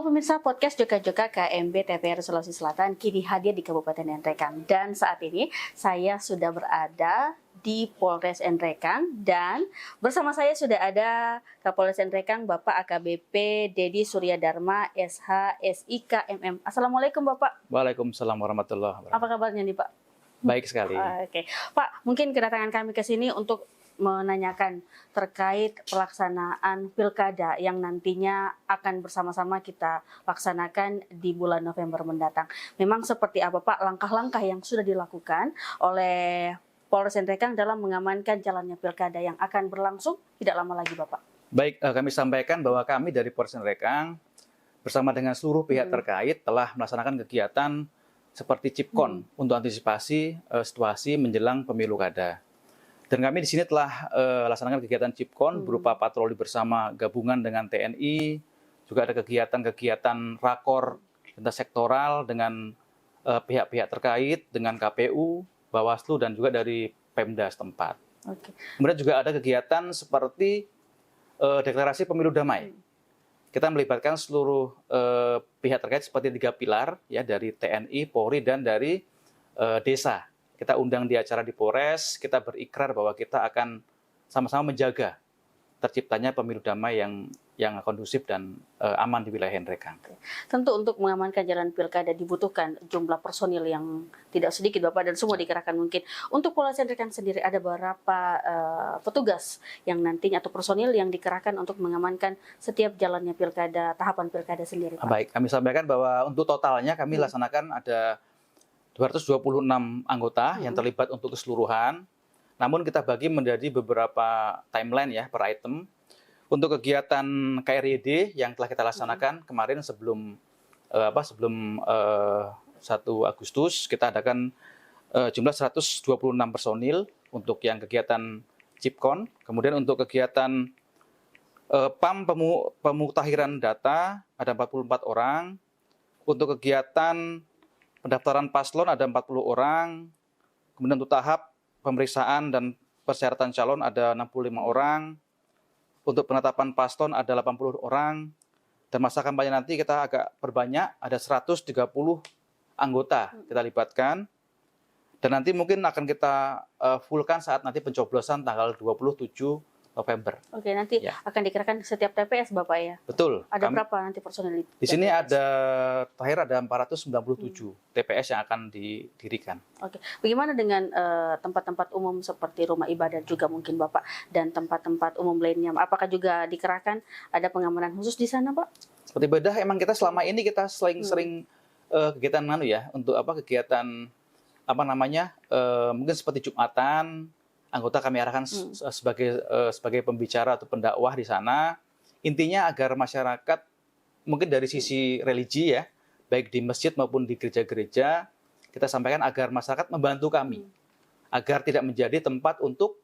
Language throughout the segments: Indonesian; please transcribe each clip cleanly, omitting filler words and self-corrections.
pemirsa podcast Joka-Joka KMB TPR Sulawesi Selatan kini hadir di Kabupaten Nrekang. Dan saat ini saya sudah berada di Polres Nrekang dan bersama saya sudah ada Kapolres Nrekang Bapak AKBP Dedi Surya Dharma SH SIK MM. Assalamualaikum Bapak. Waalaikumsalam warahmatullahi wabarakatuh. Apa kabarnya nih Pak? Baik sekali. Oke. Pak, mungkin kedatangan kami ke sini untuk menanyakan terkait pelaksanaan pilkada yang nantinya akan bersama-sama kita laksanakan di bulan November mendatang. Memang seperti apa Pak langkah-langkah yang sudah dilakukan oleh Polres Nrekang dalam mengamankan jalannya pilkada yang akan berlangsung tidak lama lagi Bapak? Baik, kami sampaikan bahwa kami dari Polres Nrekang bersama dengan seluruh pihak terkait telah melaksanakan kegiatan seperti Cipkon untuk antisipasi situasi menjelang pemilu kada. Dan kami di sini telah laksanakan kegiatan Cipkon berupa patroli bersama gabungan dengan TNI, juga ada kegiatan-kegiatan rakor lintas sektoral dengan pihak-pihak terkait, dengan KPU, Bawaslu, dan juga dari Pemda setempat. Oke. Kemudian juga ada kegiatan seperti deklarasi pemilu damai. Kita melibatkan seluruh pihak terkait seperti 3 pilar, ya, dari TNI, Polri, dan dari desa. Kita undang di acara di Polres, kita berikrar bahwa kita akan sama-sama menjaga terciptanya pemilu damai yang kondusif dan aman di wilayah Nrekang. Tentu untuk mengamankan jalan pilkada dibutuhkan jumlah personil yang tidak sedikit Bapak dan semua dikerahkan mungkin. Untuk Polres Nrekang sendiri ada beberapa petugas yang nantinya atau personil yang dikerahkan untuk mengamankan setiap jalannya pilkada, tahapan pilkada sendiri Pak. Baik, kami sampaikan bahwa untuk totalnya kami laksanakan ada 226 anggota yang terlibat untuk keseluruhan. Namun kita bagi menjadi beberapa timeline ya per item. Untuk kegiatan KRYD yang telah kita laksanakan kemarin sebelum 1 Agustus kita adakan jumlah 126 personil untuk yang kegiatan Cipkon. Kemudian untuk kegiatan PAM pemutahiran data ada 44 orang. Untuk kegiatan pendaftaran paslon ada 40 orang, kemudian untuk tahap pemeriksaan dan persyaratan calon ada 65 orang, untuk penetapan paslon ada 80 orang, dan masa kampanye nanti kita agak perbanyak, ada 130 anggota kita libatkan, dan nanti mungkin akan kita fullkan saat nanti pencoblosan tanggal 27 November. Oke, nanti akan dikerahkan setiap TPS Bapak ya? Betul. Ada berapa nanti personil di sini ada terakhir ada 497 TPS yang akan didirikan. Oke, bagaimana dengan tempat-tempat umum seperti rumah ibadah juga mungkin Bapak dan tempat-tempat umum lainnya? Apakah juga dikerahkan ada pengamanan khusus di sana Pak? Seperti ibadah emang kita selama ini kita sering kegiatan untuk kegiatan mungkin seperti Jumatan. Anggota kami arahkan sebagai pembicara atau pendakwah di sana. Intinya agar masyarakat mungkin dari sisi religi ya, baik di masjid maupun di gereja-gereja, kita sampaikan agar masyarakat membantu kami agar tidak menjadi tempat untuk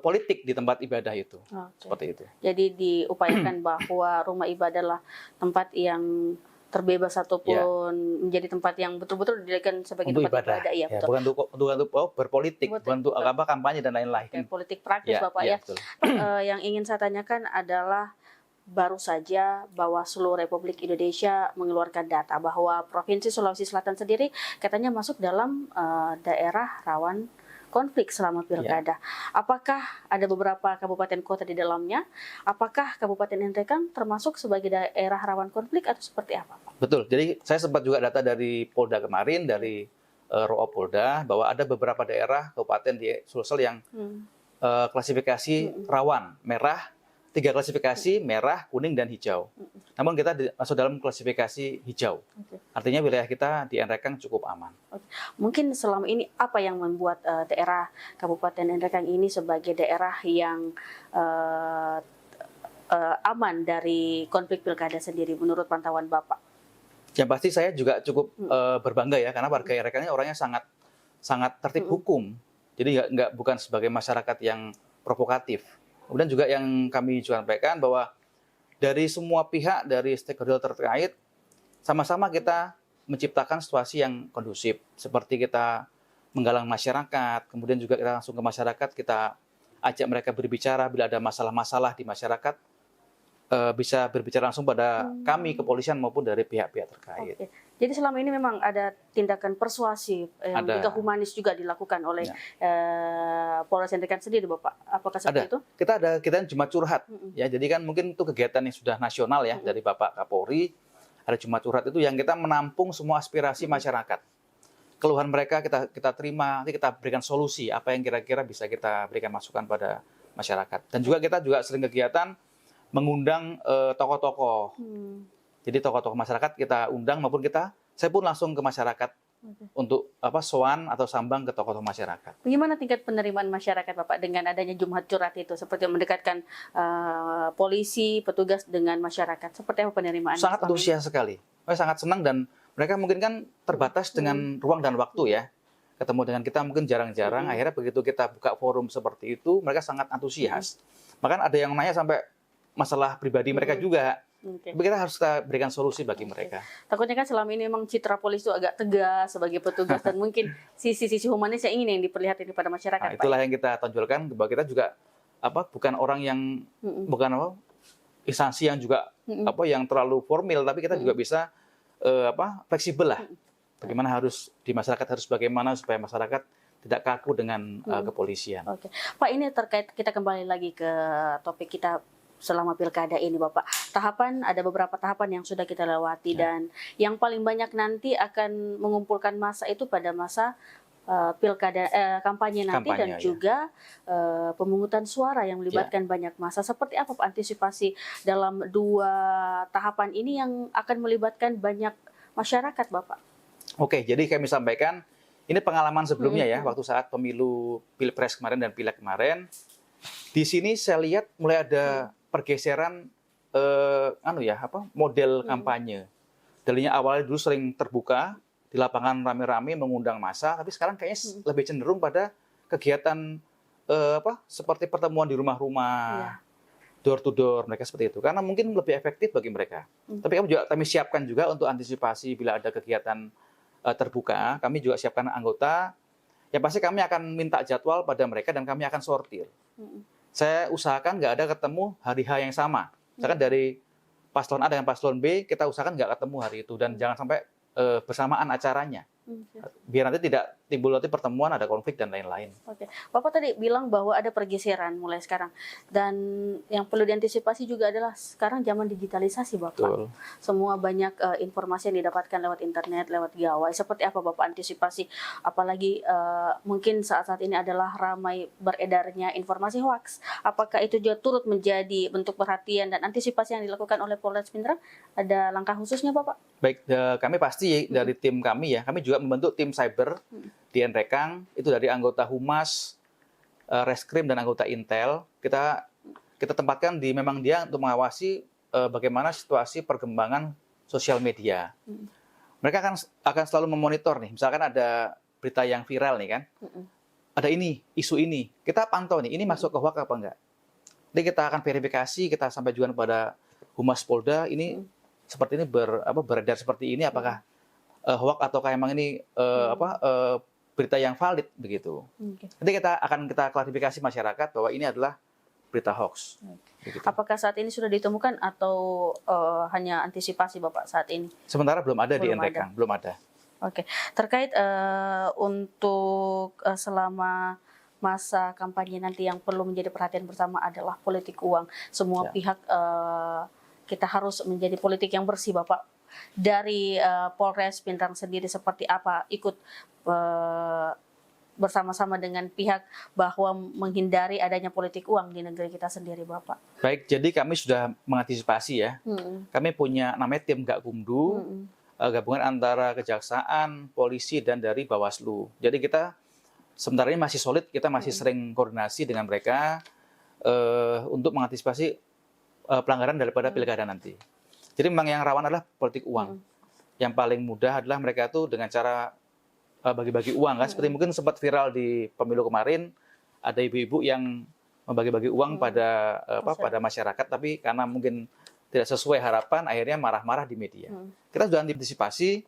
politik di tempat ibadah itu. Seperti itu. Jadi diupayakan bahwa rumah ibadah lah tempat yang terbebas ataupun menjadi tempat yang betul-betul didirikan sebagai untuk tempat ibadah, ya, betul. Bukan untuk berpolitik, bukan untuk kampanye dan lain-lain. Politik praktis Bapak ya. Yang ingin saya tanyakan adalah baru saja Bawaslu Republik Indonesia mengeluarkan data bahwa Provinsi Sulawesi Selatan sendiri katanya masuk dalam daerah rawan konflik selama pilkada. Apakah ada beberapa kabupaten kota di dalamnya? Apakah Kabupaten Nrekang termasuk sebagai daerah rawan konflik atau seperti apa? Betul. Jadi saya sempat juga data dari Polda kemarin, dari Roa Polda, bahwa ada beberapa daerah kabupaten di Sulsel yang klasifikasi rawan, merah, 3 klasifikasi, merah, kuning, dan hijau. Namun kita masuk dalam klasifikasi hijau. Artinya wilayah kita di Nrekang cukup aman. Mungkin selama ini apa yang membuat daerah Kabupaten Nrekang ini sebagai daerah yang aman dari konflik pilkada sendiri menurut pantauan Bapak? Yang pasti saya juga cukup berbangga ya, karena warga Nrekang ini orangnya sangat tertib hukum. Jadi bukan sebagai masyarakat yang provokatif. Kemudian juga yang kami juga sampaikan bahwa dari semua pihak, dari stakeholder terkait, sama-sama kita menciptakan situasi yang kondusif. Seperti kita menggalang masyarakat, kemudian juga kita langsung ke masyarakat, kita ajak mereka berbicara bila ada masalah-masalah di masyarakat. bisa berbicara langsung pada kami kepolisian maupun dari pihak-pihak terkait. Oke. Jadi selama ini memang ada tindakan persuasif yang juga humanis juga dilakukan oleh Polres Ngendrikan sendiri, Bapak. Apakah seperti itu? Kita Jumat curhat, ya. Jadi kan mungkin itu kegiatan yang sudah nasional ya dari Bapak Kapolri. Ada Jumat curhat itu yang kita menampung semua aspirasi masyarakat. Keluhan mereka kita terima, nanti kita berikan solusi apa yang kira-kira bisa kita berikan masukan pada masyarakat. Dan kita juga sering kegiatan mengundang tokoh-tokoh. Jadi tokoh-tokoh masyarakat kita undang maupun saya pun langsung ke masyarakat untuk sowan atau sambang ke tokoh-tokoh masyarakat. Bagaimana tingkat penerimaan masyarakat, Bapak, dengan adanya Jumat curhat itu, seperti mendekatkan polisi, petugas dengan masyarakat? Seperti apa penerimaan? Sangat antusias sekali, sangat senang, dan mereka mungkin kan terbatas dengan ruang dan waktu ya. Ketemu dengan kita mungkin jarang-jarang, akhirnya begitu kita buka forum seperti itu, mereka sangat antusias. Bahkan ada yang nanya sampai masalah pribadi mereka juga. Tapi kita harus berikan solusi bagi mereka. Takutnya kan selama ini memang citra polisi itu agak tegas sebagai petugas dan mungkin sisi-sisi humanis yang ingin yang diperlihatkan kepada masyarakat. Nah, itulah yang kita tonjolkan bahwa kita juga bukan orang yang instansi yang juga yang terlalu formal, tapi kita juga bisa fleksibel lah. Bagaimana harus di masyarakat harus bagaimana supaya masyarakat tidak kaku dengan kepolisian. Oke. Pak, ini terkait, kita kembali lagi ke topik kita selama pilkada ini, Bapak. Ada beberapa tahapan yang sudah kita lewati, dan yang paling banyak nanti akan mengumpulkan massa itu pada masa pilkada kampanye nanti, dan juga pemungutan suara yang melibatkan banyak massa. Seperti apa Pak antisipasi dalam 2 tahapan ini yang akan melibatkan banyak masyarakat, Bapak? Oke, jadi kami sampaikan ini pengalaman sebelumnya ya, waktu saat pemilu Pilpres kemarin dan Pileg kemarin. Di sini saya lihat mulai ada pergeseran model kampanye. Darinya awalnya dulu sering terbuka di lapangan rame-rame mengundang massa, tapi sekarang kayaknya lebih cenderung pada kegiatan seperti pertemuan di rumah-rumah, door to door, mereka seperti itu. Karena mungkin lebih efektif bagi mereka. Tapi kami siapkan juga untuk antisipasi bila ada kegiatan terbuka, kami juga siapkan anggota. Ya pasti kami akan minta jadwal pada mereka dan kami akan sortir. Saya usahakan nggak ada ketemu hari H yang sama. Misalkan dari paslon A dengan paslon B, kita usahakan nggak ketemu hari itu. Dan jangan sampai bersamaan acaranya. Biar nanti tidak timbul nanti pertemuan, ada konflik dan lain-lain. Oke. Bapak tadi bilang bahwa ada pergeseran mulai sekarang. Dan yang perlu diantisipasi juga adalah sekarang zaman digitalisasi, Bapak. Betul. Semua banyak informasi yang didapatkan lewat internet, lewat gawai. Seperti apa Bapak antisipasi? Apalagi mungkin saat-saat ini adalah ramai beredarnya informasi hoax. Apakah itu juga turut menjadi bentuk perhatian dan antisipasi yang dilakukan oleh Polres Pindrang? Ada langkah khususnya, Bapak? Baik, kami pasti dari tim kami ya, kami juga membentuk tim cyber di Ngendrikang, itu dari anggota Humas, Reskrim dan anggota Intel. Kita tempatkan memang dia untuk mengawasi bagaimana situasi perkembangan sosial media. Mereka akan selalu memonitor nih, misalkan ada berita yang viral nih kan, ada isu ini, kita pantau nih, ini masuk ke hoax apa enggak. Jadi kita akan verifikasi, kita sampai juga kepada Humas Polda, ini seperti ini beredar seperti ini, apakah hoax ataukah emang ini berita yang valid begitu. Nanti kita klarifikasi masyarakat bahwa ini adalah berita hoax. Begitu. Apakah saat ini sudah ditemukan atau hanya antisipasi Bapak saat ini? Sementara belum ada di Ngendrikang, belum ada. Oke. Terkait untuk selama masa kampanye nanti yang perlu menjadi perhatian bersama adalah politik uang. Semua pihak kita harus menjadi politik yang bersih, Bapak. Dari Polres Pindrang sendiri seperti apa ikut bersama-sama dengan pihak bahwa menghindari adanya politik uang di negeri kita sendiri, Bapak? Baik, jadi kami sudah mengantisipasi ya. Kami punya namanya tim Gakumdu, gabungan antara kejaksaan, polisi, dan dari Bawaslu. Jadi kita sementara ini masih solid, kita masih sering koordinasi dengan mereka untuk mengantisipasi pelanggaran daripada pilkada nanti. Jadi memang yang rawan adalah politik uang. Yang paling mudah adalah mereka itu dengan cara bagi-bagi uang kan. Seperti mungkin sempat viral di pemilu kemarin, ada ibu-ibu yang membagi-bagi uang pada masyarakat, tapi karena mungkin tidak sesuai harapan, akhirnya marah-marah di media. Kita sudah antisipasi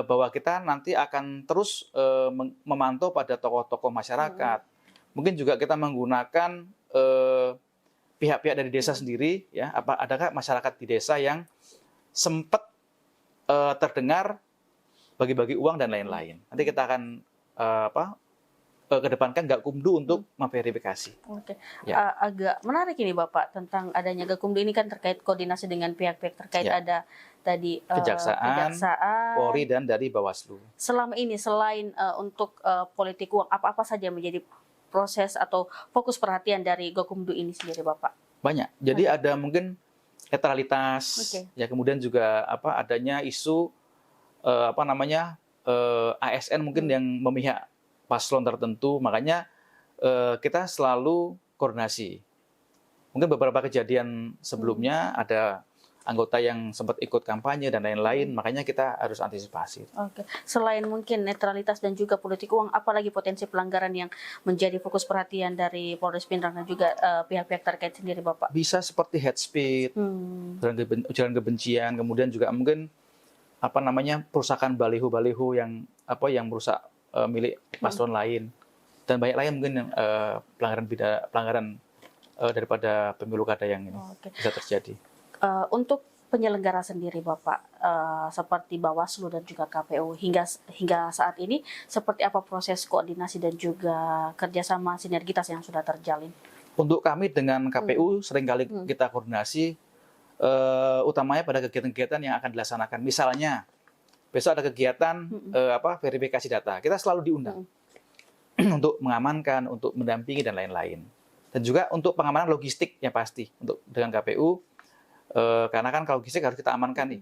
bahwa kita nanti akan terus memantau pada tokoh-tokoh masyarakat. Mungkin juga kita menggunakan pihak-pihak dari desa sendiri, ya, adakah masyarakat di desa yang sempat terdengar bagi-bagi uang dan lain-lain. Nanti kita akan kedepankan Gakumdu untuk memverifikasi. Oke. Ya. Agak menarik ini Bapak tentang adanya Gakumdu ini kan terkait koordinasi dengan pihak-pihak terkait, Ya. ada tadi Kejaksaan, Polri, dan dari Bawaslu. Selama ini selain untuk politik uang, apa-apa saja menjadi proses atau fokus perhatian dari Gakumdu ini sendiri Bapak? Banyak. Jadi ada mungkin netralitas, Oke. ya, kemudian juga adanya isu ASN mungkin yang memihak paslon tertentu, makanya kita selalu koordinasi. Mungkin beberapa kejadian sebelumnya ada anggota yang sempat ikut kampanye dan lain-lain, makanya kita harus antisipasi. Oke. Selain mungkin netralitas dan juga politik uang, apalagi potensi pelanggaran yang menjadi fokus perhatian dari Polres Pindrang dan juga pihak-pihak terkait sendiri Bapak? Bisa seperti hate speech, ujaran kebencian, kemudian juga mungkin perusakan baliho-baliho yang merusak milik paslon lain, dan banyak lain mungkin yang pelanggaran daripada pemilu kada yang ini bisa terjadi. Untuk penyelenggara sendiri Bapak, seperti Bawaslu dan juga KPU hingga saat ini, seperti apa proses koordinasi dan juga kerjasama sinergitas yang sudah terjalin? Untuk kami dengan KPU seringkali kita koordinasi, utamanya pada kegiatan-kegiatan yang akan dilaksanakan. Misalnya besok ada kegiatan verifikasi data, kita selalu diundang untuk mengamankan, untuk mendampingi dan lain-lain. Dan juga untuk pengamanan logistik yang pasti untuk dengan KPU, karena kan kalau logistik harus kita amankan nih,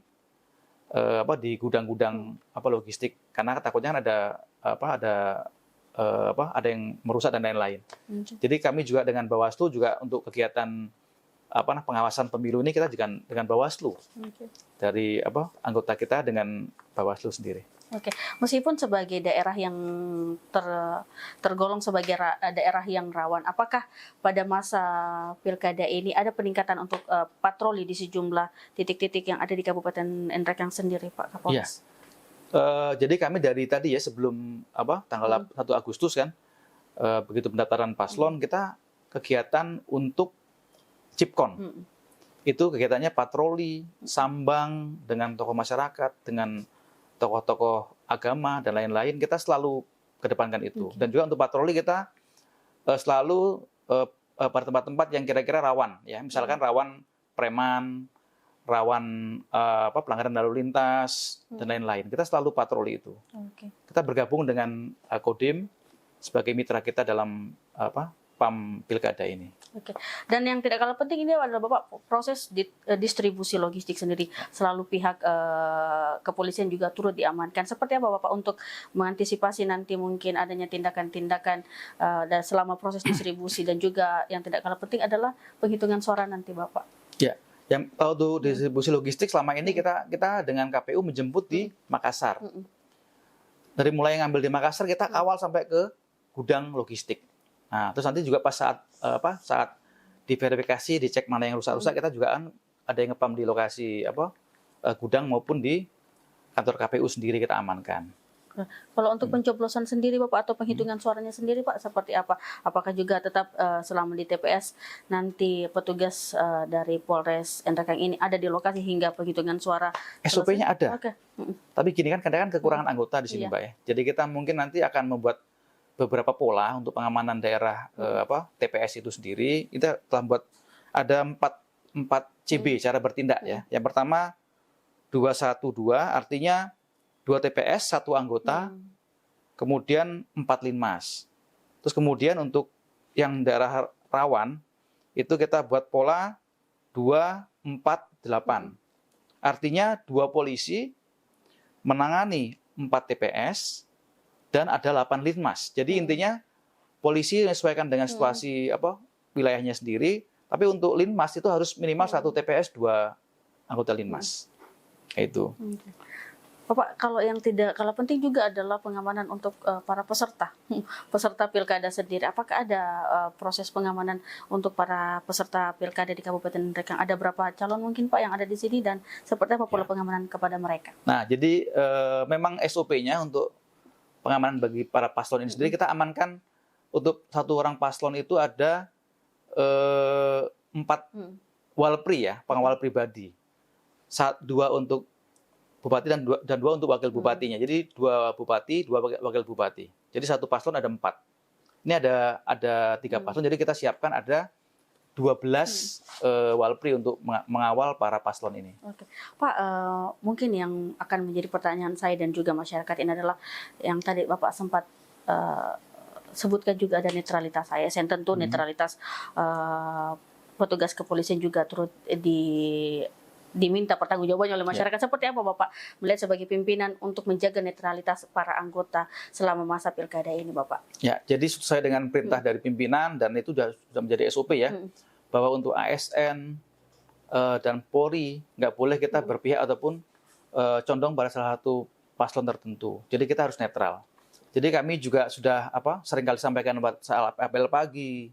di gudang-gudang logistik, karena takutnya ada yang merusak dan lain-lain. Jadi kami juga dengan Bawaslu juga untuk kegiatan pengawasan pemilu ini kita dengan Bawaslu, dari anggota kita dengan Bawaslu sendiri. Oke, meskipun sebagai daerah yang tergolong sebagai daerah yang rawan, apakah pada masa pilkada ini ada peningkatan untuk patroli di sejumlah titik-titik yang ada di Kabupaten Nrekang sendiri, Pak Kapolres? Ya. Jadi kami dari tadi ya sebelum tanggal 1 Agustus kan, begitu pendaftaran paslon, kita kegiatan untuk Cipkon. Itu kegiatannya patroli, sambang dengan tokoh masyarakat, dengan tokoh-tokoh agama dan lain-lain, kita selalu kedepankan itu. Dan juga untuk patroli kita selalu pada tempat-tempat yang kira-kira rawan, ya, misalkan rawan preman, rawan pelanggaran lalu lintas dan lain-lain. Kita selalu patroli itu. Kita bergabung dengan Kodim sebagai mitra kita dalam PAM Pilkada ini. Oke. Dan yang tidak kalah penting ini adalah Bapak proses distribusi logistik sendiri. Selalu pihak kepolisian juga turut diamankan. Seperti apa Bapak untuk mengantisipasi nanti mungkin adanya tindakan-tindakan dan selama proses distribusi, dan juga yang tidak kalah penting adalah penghitungan suara nanti Bapak? Ya, yang untuk distribusi logistik selama ini kita dengan KPU menjemput di Makassar. Dari mulai ngambil di Makassar kita kawal sampai ke gudang logistik. Nah, terus nanti juga pas saat diverifikasi, dicek mana yang rusak-rusak, kita juga kan ada yang ngepam di lokasi gudang maupun di kantor KPU sendiri kita amankan. Nah, kalau untuk pencoblosan sendiri Bapak atau penghitungan suaranya sendiri Pak seperti apa? Apakah juga tetap selama di TPS nanti petugas dari Polres Nrekang ini ada di lokasi hingga penghitungan suara? SOP-nya ada. Tapi gini kan kadang-kadang kekurangan anggota di sini Mbak ya. Jadi kita mungkin nanti akan membuat beberapa pola untuk pengamanan daerah TPS itu sendiri. Kita telah buat ada 4 CB cara bertindak ya. Yang pertama 212 artinya 2 TPS 1 anggota, kemudian 4 linmas. Terus kemudian untuk yang daerah rawan itu kita buat pola 248. Artinya 2 polisi menangani 4 TPS dan ada 8 linmas. Jadi intinya polisi menyesuaikan dengan situasi wilayahnya sendiri, tapi untuk linmas itu harus minimal 1 TPS 2 anggota linmas. Itu. Bapak, kalau yang tidak kalah penting juga adalah pengamanan untuk para peserta pilkada sendiri. Apakah ada proses pengamanan untuk para peserta pilkada di Kabupaten Nrekang? Ada berapa calon mungkin Pak yang ada di sini, dan seperti apa pola pengamanan kepada mereka? Nah, jadi memang SOP-nya untuk pengamanan bagi para paslon ini sendiri, kita amankan untuk 1 orang paslon itu ada 4 walpri ya, pengawal pribadi. 2 untuk bupati dan dua untuk wakil bupatinya. Jadi 2 bupati, 2 wakil bupati. Jadi 1 paslon ada 4. Ini ada 3 paslon, jadi kita siapkan ada 12 walpri untuk mengawal para paslon ini. Oke. Pak, mungkin yang akan menjadi pertanyaan saya dan juga masyarakat ini adalah yang tadi Bapak sempat sebutkan juga ada netralitas ASN. Tentu netralitas petugas kepolisian juga turut diminta pertanggungjawabannya oleh masyarakat. Seperti apa Bapak melihat sebagai pimpinan untuk menjaga netralitas para anggota selama masa pilkada ini, Bapak? Ya, jadi sesuai dengan perintah dari pimpinan dan itu sudah menjadi SOP ya, bahwa untuk ASN dan Polri nggak boleh kita berpihak ataupun condong pada salah satu paslon tertentu. Jadi kita harus netral. Jadi kami juga sudah seringkali sampaikan saat apel pagi.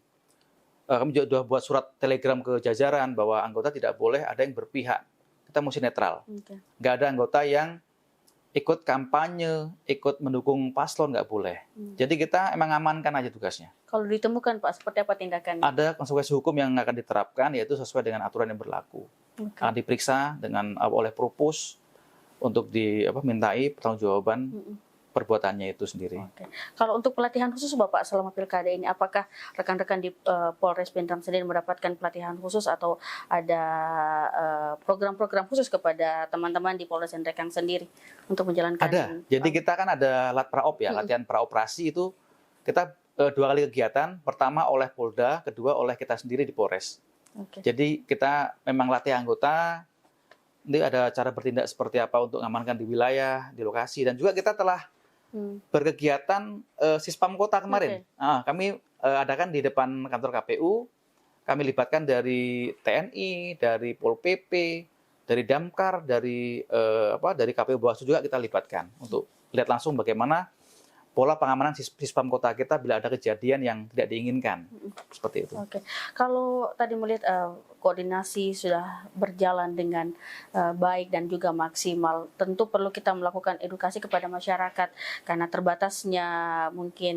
Kami juga sudah buat surat telegram ke jajaran bahwa anggota tidak boleh ada yang berpihak. Kita mesti netral. Nggak ada anggota yang ikut kampanye, ikut mendukung paslon, nggak boleh. Jadi kita emang amankan aja tugasnya. Kalau ditemukan Pak, seperti apa tindakannya? Ada konsekuensi hukum yang akan diterapkan, yaitu sesuai dengan aturan yang berlaku. Akan diperiksa oleh Propus untuk dimintai pertanggungjawaban perbuatannya itu sendiri. Kalau untuk pelatihan khusus Bapak selama pilkada ini, apakah rekan-rekan di Polres Pindrang sendiri mendapatkan pelatihan khusus atau ada program-program khusus kepada teman-teman di Polres Nrekang sendiri untuk menjalankan? Ada. Jadi kita kan ada latpraop ya, latihan praoperasi itu kita 2 kali kegiatan. Pertama oleh Polda, kedua oleh kita sendiri di Polres. Jadi kita memang latih anggota. Nanti ada cara bertindak seperti apa untuk mengamankan di wilayah, di lokasi, dan juga kita telah berkegiatan Sispam Kota kemarin. Kami adakan di depan kantor KPU, kami libatkan dari TNI, dari Pol PP, dari Damkar, dari KPU Bawaslu juga kita libatkan untuk lihat langsung bagaimana pola pengamanan Sispam Kota kita bila ada kejadian yang tidak diinginkan. Seperti itu. Kalau tadi melihat koordinasi sudah berjalan dengan baik dan juga maksimal, tentu perlu kita melakukan edukasi kepada masyarakat karena terbatasnya mungkin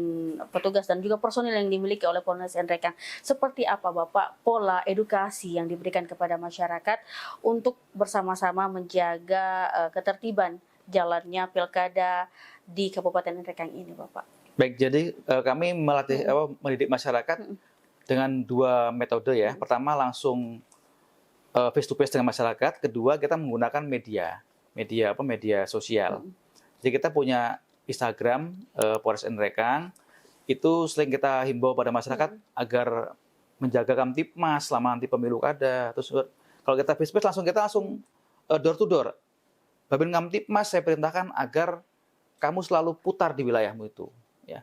petugas dan juga personil yang dimiliki oleh Polres Nrekang. Seperti apa Bapak pola edukasi yang diberikan kepada masyarakat untuk bersama-sama menjaga ketertiban jalannya pilkada di Kabupaten Nrekang ini, Bapak? Baik, jadi kami melatih mendidik masyarakat dengan 2 metode ya. Pertama langsung face to face dengan masyarakat, kedua kita menggunakan media sosial. Jadi kita punya Instagram Polres Nrekang, itu sering kita himbau pada masyarakat agar menjaga Kamtipmas selama nanti pemilu kada. Terus kalau kita face to face langsung door to door. Babin Kamtipmas saya perintahkan agar kamu selalu putar di wilayahmu itu, ya.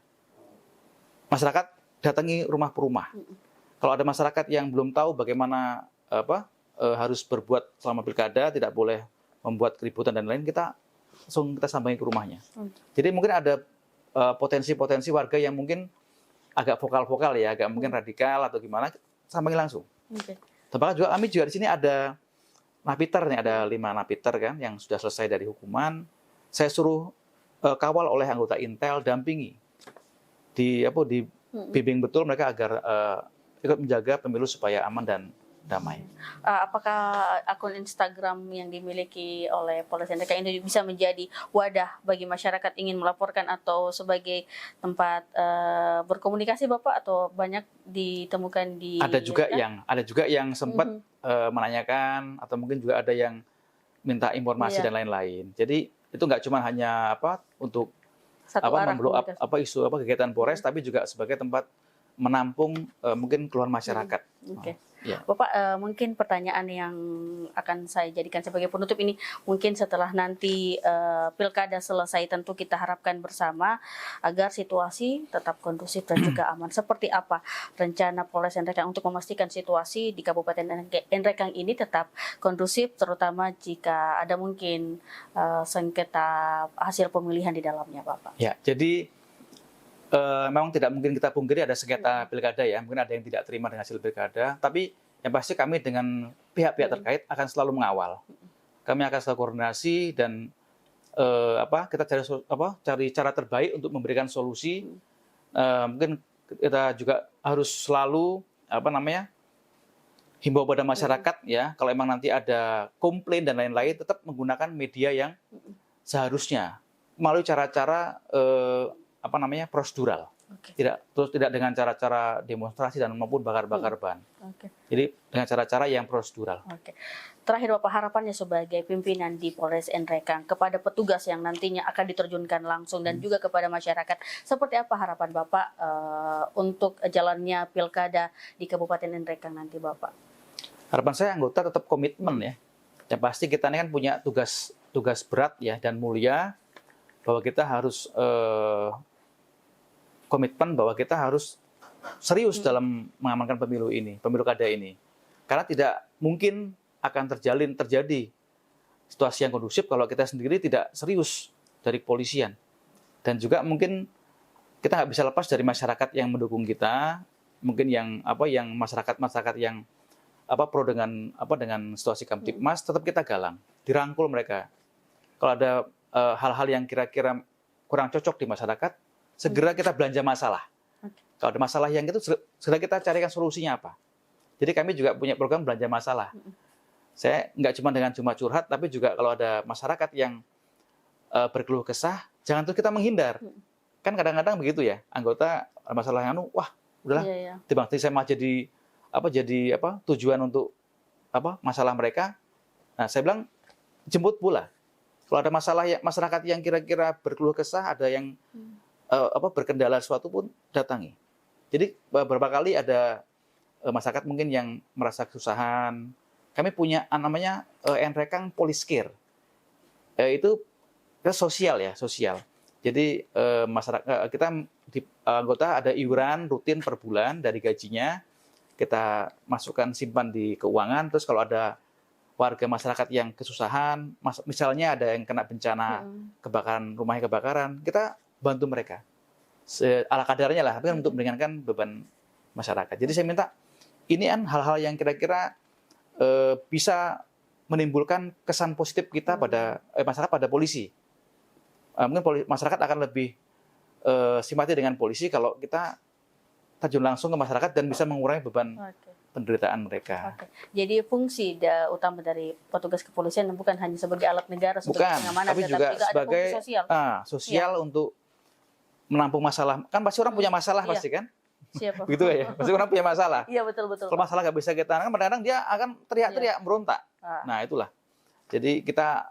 Masyarakat datangi rumah per rumah. Kalau ada masyarakat yang belum tahu bagaimana harus berbuat selama pilkada, tidak boleh membuat keributan dan lain, kita sampaikan ke rumahnya. Jadi mungkin ada potensi-potensi warga yang mungkin agak vokal-vokal ya, agak mungkin radikal atau gimana, sampaikan langsung. Tapi juga kami juga di sini ada napiter nih, ada 5 napiter kan yang sudah selesai dari hukuman. Saya suruh kawal oleh anggota Intel, dampingi, dibimbing betul mereka agar ikut menjaga pemilu supaya aman dan damai. Apakah akun Instagram yang dimiliki oleh Polres Nrekang ini bisa menjadi wadah bagi masyarakat ingin melaporkan atau sebagai tempat berkomunikasi Bapak, atau banyak ditemukan di? Ada juga yang sempat menanyakan atau mungkin juga ada yang minta informasi dan lain-lain. Jadi itu nggak cuma hanya untuk memblow up isu kegiatan Polres, tapi juga sebagai tempat menampung mungkin keluhan masyarakat. Bapak, mungkin pertanyaan yang akan saya jadikan sebagai penutup ini, mungkin setelah nanti pilkada selesai, tentu kita harapkan bersama agar situasi tetap kondusif dan juga aman. Seperti apa rencana Polres Nrekang untuk memastikan situasi di Kabupaten Nrekang ini tetap kondusif, terutama jika ada mungkin sengketa hasil pemilihan di dalamnya, Bapak? Ya, jadi memang tidak mungkin kita pungkiri ada sengketa pilkada ya, mungkin ada yang tidak terima dengan hasil pilkada, tapi yang pasti kami dengan pihak-pihak terkait akan selalu mengawal. Kami akan selalu koordinasi dan kita cari cara terbaik untuk memberikan solusi. Mungkin kita juga harus selalu himbau pada masyarakat ya, kalau emang nanti ada komplain dan lain-lain, tetap menggunakan media yang seharusnya melalui cara-cara prosedural. Tidak dengan cara-cara demonstrasi dan maupun bakar-bakar ban. Jadi dengan cara-cara yang prosedural. Terakhir Bapak, harapannya sebagai pimpinan di Polres Nrekang kepada petugas yang nantinya akan diterjunkan langsung dan juga kepada masyarakat, seperti apa harapan Bapak untuk jalannya pilkada di Kabupaten Nrekang nanti Bapak? Harapan saya anggota tetap komitmen ya. Yang pasti kita ini kan punya tugas berat ya dan mulia, bahwa kita harus komitmen bahwa kita harus serius dalam mengamankan pemilu kada ini. Karena tidak mungkin akan terjadi situasi yang kondusif kalau kita sendiri tidak serius dari kepolisian. Dan juga mungkin kita nggak bisa lepas dari masyarakat yang mendukung kita, mungkin yang masyarakat yang pro dengan situasi Kamtipmas, tetap kita galang, dirangkul mereka. Kalau ada hal-hal yang kira-kira kurang cocok di masyarakat, segera kita belanja masalah. Kalau ada masalah yang itu, segera kita carikan solusinya apa. Jadi kami juga punya program belanja masalah. Saya nggak cuma curhat, tapi juga kalau ada masyarakat yang berkeluh kesah, jangan terus kita menghindar. Kan kadang-kadang begitu ya, anggota masalah yang wah udahlah, tiba-tiba saya mah jadi tujuan untuk masalah mereka. Nah saya bilang jemput pula. Kalau ada masalah masyarakat yang kira-kira berkeluh kesah, ada yang berkendala sesuatu pun datangi. Jadi beberapa kali ada masyarakat mungkin yang merasa kesusahan. Kami punya namanya Nrekang Police Care. Itu sosial. Jadi masyarakat kita di anggota ada iuran rutin per bulan dari gajinya, kita masukkan simpan di keuangan. Terus kalau ada warga masyarakat yang kesusahan, misalnya ada yang kena bencana kebakaran, rumahnya kebakaran, kita bantu mereka ala kadarnya lah, tapi kan untuk meringankan beban masyarakat. Jadi saya minta ini kan hal-hal yang kira-kira bisa menimbulkan kesan positif kita pada masyarakat pada polisi. Mungkin masyarakat akan lebih simpati dengan polisi kalau kita terjun langsung ke masyarakat dan bisa mengurangi beban penderitaan mereka. Jadi fungsi utama dari petugas kepolisian bukan hanya sebagai alat negara sebagai pengamanan, tapi juga sebagai sosial untuk menampung masalah. Kan pasti orang punya masalah pasti kan? Siapa? Begitu ya. Pasti orang punya masalah. Iya betul. Kalau masalah nggak bisa kita kan kadang-kadang dia akan teriak-teriak berontak. Nah itulah. Jadi kita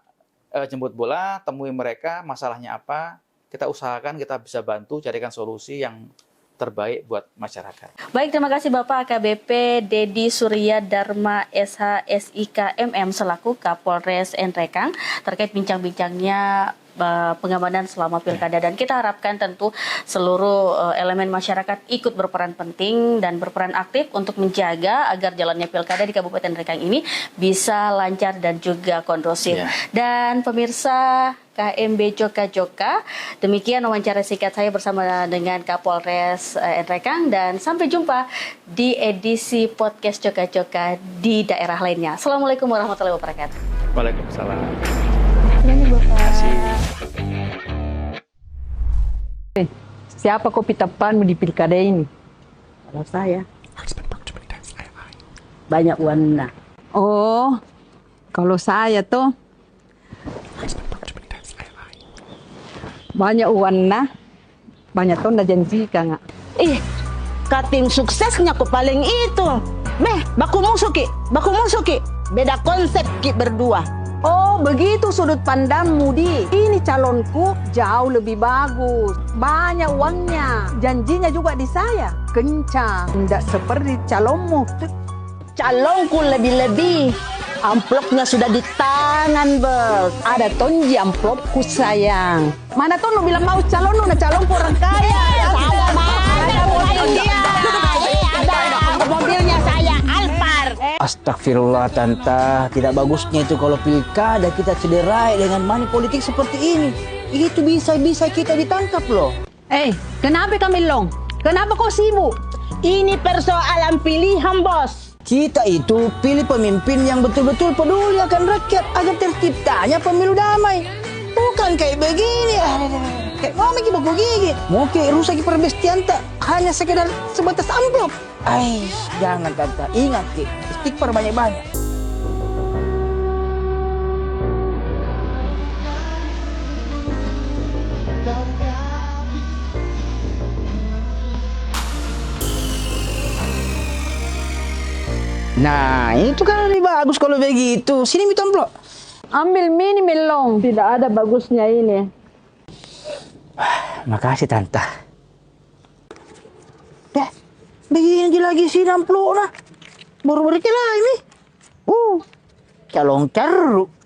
jemput bola, temui mereka masalahnya apa, kita usahakan kita bisa bantu carikan solusi yang terbaik buat masyarakat. Baik, terima kasih Bapak AKBP Dedi Surya Dharma SH SIK MM selaku Kapolres Nrekang terkait bincang-bincangnya pengamanan selama pilkada, dan kita harapkan tentu seluruh elemen masyarakat ikut berperan penting dan berperan aktif untuk menjaga agar jalannya pilkada di Kabupaten Nrekang ini bisa lancar dan juga kondusif. Dan pemirsa KMB Joka-Joka, demikian wawancara singkat saya bersama dengan Kapolres Nrekang, dan sampai jumpa di edisi podcast Joka-Joka di daerah lainnya. Assalamualaikum warahmatullahi wabarakatuh. Waalaikumsalam. Terima kasih. Siapa kopi tepanmu di pilkada ini? Kalau saya banyak warna. Oh, kalau saya tuh banyak warna, banyak tuh ndak janjikan. Katim suksesnya kok paling itu. Baku musuh ki. Beda konsep ki berdua. Oh, begitu sudut pandangmu, Di. Ini calonku jauh lebih bagus. Banyak uangnya. Janjinya juga di saya. Kencang. Tidak seperti calonmu. Calonku lebih-lebih. Amplopnya sudah di tangan, Bos. Ada tonji amplopku, sayang. Mana tuh lu bilang mau calonku, calonku orang kaya. Saya mana mobilnya? Ada mobilnya saya, Alphard. Astagfirullah Tanta, tidak bagusnya itu kalau pilkada kita cederai dengan money politik seperti ini. Itu bisa-bisa kita ditangkap loh. Kenapa kami long? Kenapa kau sibuk? Ini persoalan pilihan, Bos. Kita itu pilih pemimpin yang betul-betul peduli akan rakyat agar terciptanya pemilu damai. Bukan kayak begini. Mau miki baku gigi. Mau ke rusak perbestian tak hanya sekedar sebatas amplop. Jangan tante, ingat ki, istighfar banyak-banyak. Nah, itu kan lebih bagus kalau begitu. Sini mi amplop. Ambil mini melong. Tidak ada bagusnya ini. Makasih tante. Begini lagi sih amplop nah. Baru-baru ini. Calon ceruk.